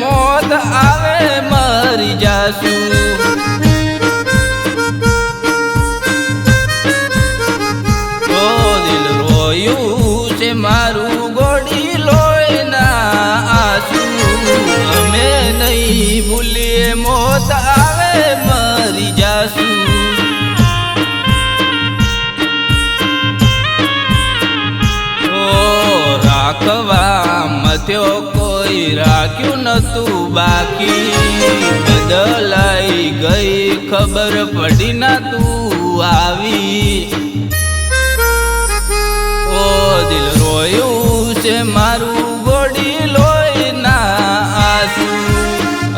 મોત આવે મરી જાશું ઓ દિલ રોયું છે મારું ગોડી લોહીના આંસુ અમે નહીં ભૂલીએ મોત આવે મરી જાશું રાખવા મથ્યો કોઈ રાખ્યું નતું બાકી બદલાઈ ગઈ ખબર પડી ના તું આવી ઓ દિલ રોયું છે મારું ગોડી લોહીના આંસુ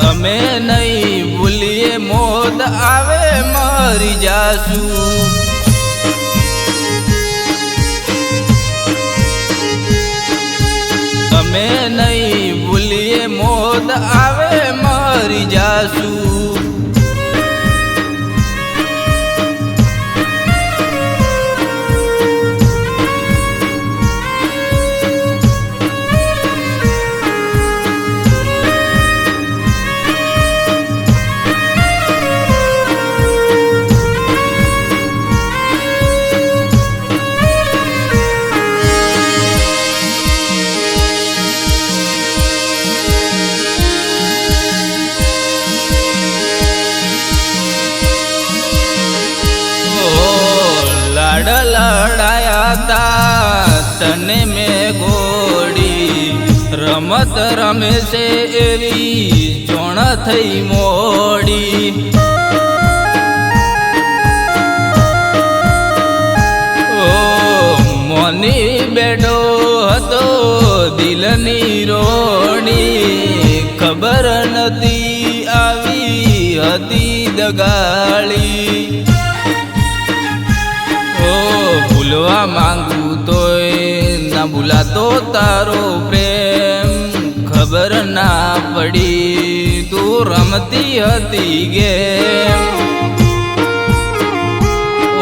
અમે નહીં ભૂલીએ મોત આવે મરી જાશું અમે નહીં ભૂલીએ મોત આવે મરી જાશું લડાયા તા તને મેં ગોડી રમત રમે છે એવી જોણ થઈ મોડી ઓ મોની બેઠો હતો દિલની રોણી ખબર નથી આવી હતી દગાળી ભૂલવા માંગુ તોય ના ભૂલાતો તારો પ્રેમ ખબર ના પડી તું રમતી હતી ગેમ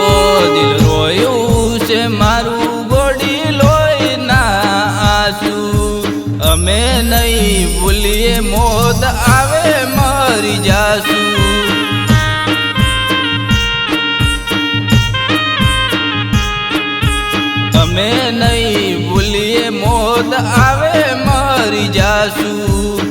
ઓ દિલ રોયું છે મારું ગોડી લોહીના આંસુ અમે નહીં ભૂલીએ મોત આવે મરી જાશું અમે નહીં ભૂલીએ મોત આવે મરી જાશું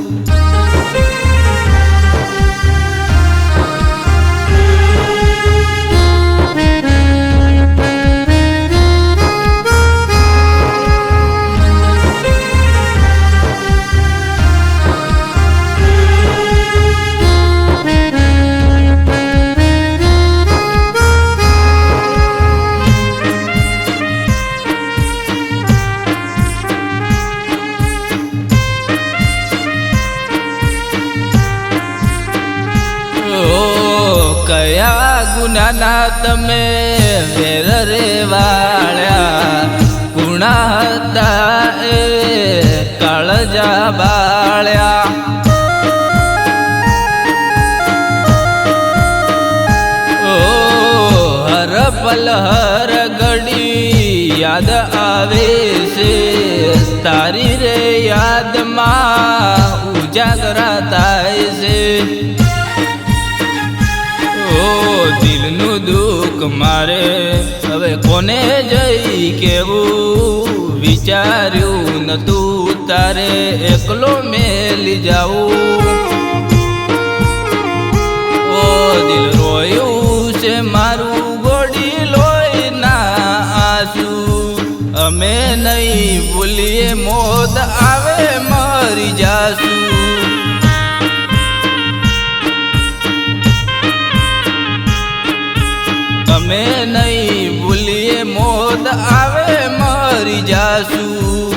કયા ગુનાના તમે વેર રે વાળ્યા ગુણા હતા એ કાળજા બાળ્યા ઓ હર પલ હર ઘડી યાદ આવે છે તારી રે યાદમાં ઉજાગરા થાય છે દિલનું દુઃખ મારે હવે કોને જઈ કેવું વિચાર્યું નતું તારે એકલો મેલી જાવું ઓ દિલ રોયું છે મારું ગોડી લોહીના આંસુ અમે નહીં ભૂલીએ મોત આવે મરી જાશું અમે નહીં ભૂલીએ મોત આવે મરી જાશું